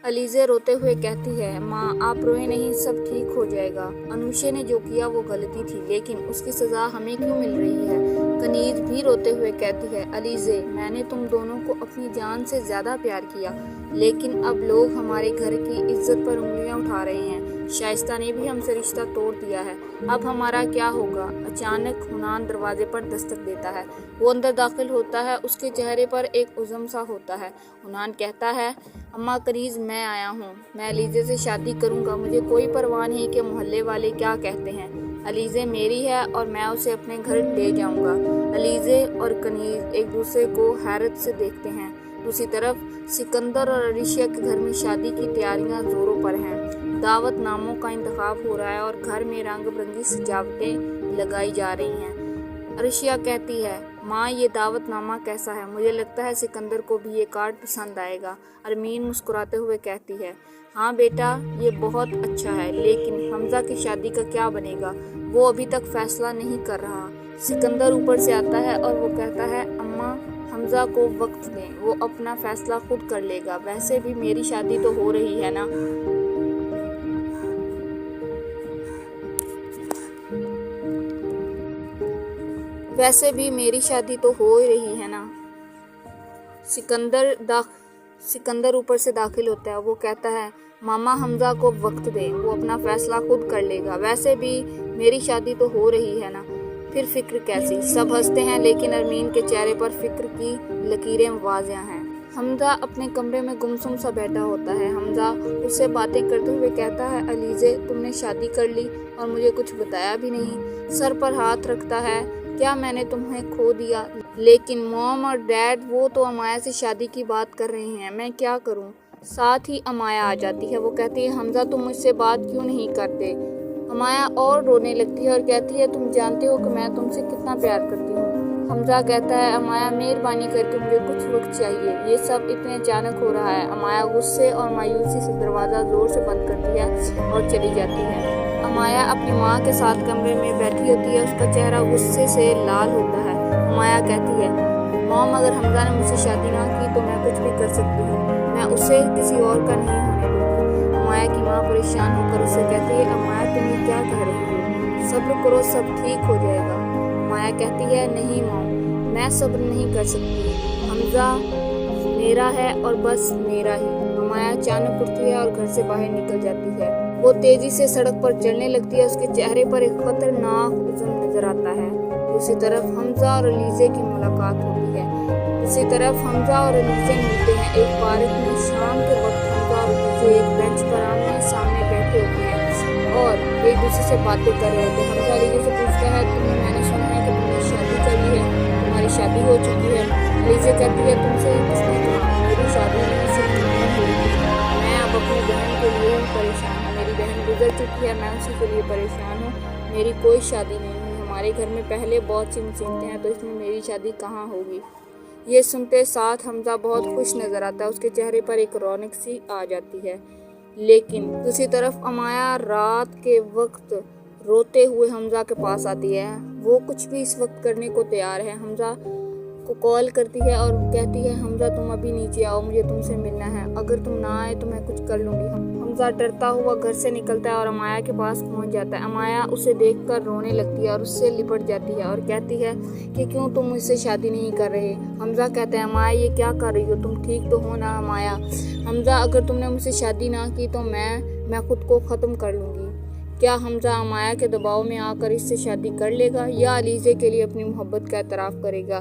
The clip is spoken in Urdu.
علیزے روتے ہوئے کہتی ہے، ماں آپ روئے نہیں، سب ٹھیک ہو جائے گا۔ انوشے نے جو کیا وہ غلطی تھی، لیکن اس کی سزا ہمیں کیوں مل رہی ہے؟ کنیز بھی روتے ہوئے کہتی ہے، علیزے میں نے تم دونوں کو اپنی جان سے زیادہ پیار کیا، لیکن اب لوگ ہمارے گھر کی عزت پر انگلیاں اٹھا رہے ہیں۔ شائستہ نے بھی ہم سے رشتہ توڑ دیا ہے، اب ہمارا کیا ہوگا؟ اچانک حنان دروازے پر دستک دیتا ہے۔ وہ اندر داخل ہوتا ہے، اس کے چہرے پر ایک عزم سا ہوتا ہے۔ حنان کہتا ہے، اماں کنیز میں آیا ہوں، میں علیزے سے شادی کروں گا، مجھے کوئی پرواہ نہیں کہ محلے والے کیا کہتے ہیں۔ علیزے میری ہے اور میں اسے اپنے گھر لے جاؤں گا۔ علیزے اور کنیز ایک دوسرے کو حیرت سے دیکھتے ہیں۔ دوسری طرف سکندر اور عریشہ کے گھر میں شادی کی تیاریاں زوروں پر ہیں۔ دعوت ناموں کا انتخاب ہو رہا ہے اور گھر میں رنگ برنگی سجاوٹیں لگائی جا رہی ہیں۔ عریشہ کہتی ہے، ماں یہ دعوت نامہ کیسا ہے؟ مجھے لگتا ہے سکندر کو بھی یہ کارڈ پسند آئے گا۔ ارمین مسکراتے ہوئے کہتی ہے، ہاں بیٹا یہ بہت اچھا ہے، لیکن حمزہ کی شادی کا کیا بنے گا؟ وہ ابھی تک فیصلہ نہیں کر رہا۔ سکندر اوپر سے آتا ہے اور وہ کہتا ہے، اماں حمزہ کو وقت دیں، وہ اپنا فیصلہ خود کر لے گا، ویسے بھی میری شادی تو ہو رہی ہے نا۔ سکندر اوپر سے داخل ہوتا ہے، وہ کہتا ہے، ماما حمزہ کو وقت دیں، وہ اپنا فیصلہ خود کر لے گا، ویسے بھی میری شادی تو ہو رہی ہے نا۔ پھر فکر کیسی؟ سب ہنستے ہیں، لیکن ارمین کے چہرے پر فکر کی لکیریں واضح ہیں۔ حمزہ اپنے کمرے میں گمسم سا بیٹھا ہوتا ہے۔ حمزہ اس سے باتیں کرتے ہوئے کہتا ہے، علیزے تم نے شادی کر لی اور مجھے کچھ بتایا بھی نہیں۔ سر پر ہاتھ رکھتا ہے، کیا میں نے تمہیں کھو دیا؟ لیکن موم اور ڈیڈ وہ تو امایا سے شادی کی بات کر رہے ہیں، میں کیا کروں؟ ساتھ ہی امایا آ جاتی ہے، وہ کہتی ہے، حمزہ تم مجھ سے بات کیوں نہیں کرتے؟ امایا اور رونے لگتی ہے اور کہتی ہے، تم جانتے ہو کہ میں تم سے کتنا پیار کرتی ہوں۔ حمزہ کہتا ہے، امایا مہربانی کر کے مجھے کچھ وقت چاہیے، یہ سب اتنے اچانک ہو رہا ہے۔ امایا غصے اور مایوسی سے دروازہ زور سے بند کرتی ہے اور چلی جاتی ہے۔ امایا اپنی ماں کے ساتھ کمرے میں بیٹھی ہوتی ہے، اس کا چہرہ غصے سے لال ہوتا ہے۔ امایا کہتی ہے، موم اگر حمزہ نے مجھ سے شادی نہ کی تو میں کچھ بھی کر سکتی ہوں، میں اسے کسی اور کا نہیں ہونے دوں گی۔ امایا کی ماں پریشان ہو کر اسے کہتی ہے، امایا تم یہ کیا کہہ رہی ہو؟ صبر کرو، سب ٹھیک ہو جائے گا۔ امایا کہتی ہے، نہیں موم، میں صبر نہیں کر سکتی، حمزہ میرا ہے اور بس میرا ہی۔ امایا اچانک اٹھتی ہے اور گھر سے باہر نکل جاتی ہے۔ وہ تیزی سے سڑک پر چلنے لگتی ہے، اس کے چہرے پر ایک خطرناک عزم نظر آتا ہے۔ دوسری طرف حمزہ اور علیزے کی ملاقات ہوتی ہے۔ دوسری طرف حمزہ اور علیزے ملتے ہیں ایک پارک میں۔ شام کے وقت حمزہ اور علیزے ایک بینچ پر آمنے سامنے بیٹھے ہوتے ہیں اور ایک دوسرے سے باتیں کر رہے ہوتے ہیں۔ حمزہ علیزے سے پوچھتا ہے، میں نے سنا ہے کہ تم نے شادی کری ہے، تمہاری شادی ہو چکی ہے۔ علیزے کہتی ہے، تم سے کس نے کہا؟ میری شادی نہیں صرف تمہیں ہوئی تھی، میں اب اپنی بہن کے لیے ہی پریشان ہوں، میری بہن گزر چکی ہے، میں اسی کے لیے پریشان ہوں، میری کوئی شادی نہیں ہوئی، ہمارے گھر میں پہلے بہت سی مصیبتیں ہیں تو اس میں میری شادی کہاں ہوگی؟ یہ سنتے ساتھ حمزہ بہت خوش نظر آتا ہے، اس کے چہرے پر ایک رونق سی آ جاتی ہے۔ لیکن دوسری طرف امایا رات کے وقت روتے ہوئے حمزہ کے پاس آتی ہے، وہ کچھ بھی اس وقت کرنے کو تیار ہے۔ حمزہ کو کال کرتی ہے اور کہتی ہے، حمزہ تم ابھی نیچے آؤ، مجھے تم سے ملنا ہے، اگر تم نہ آئے تو میں کچھ کر لوں گی۔ حمزہ ڈرتا ہوا گھر سے نکلتا ہے اور امایا کے پاس پہنچ جاتا ہے۔ امایا اسے دیکھ کر رونے لگتی ہے اور اس سے لپٹ جاتی ہے اور کہتی ہے کہ کیوں تم مجھ سے شادی نہیں کر رہے؟ حمزہ کہتا ہے، امایا یہ کیا کر رہی ہو تم، ٹھیک تو ہو نا؟ امایا، حمزہ اگر تم نے مجھ سے شادی نہ کی تو میں خود کو ختم کر لوں گی۔ کیا حمزہ امایا کے دباؤ میں آ کر اس سے شادی کر لے گا یا علیزے کے لیے اپنی محبت کا اعتراف کرے گا؟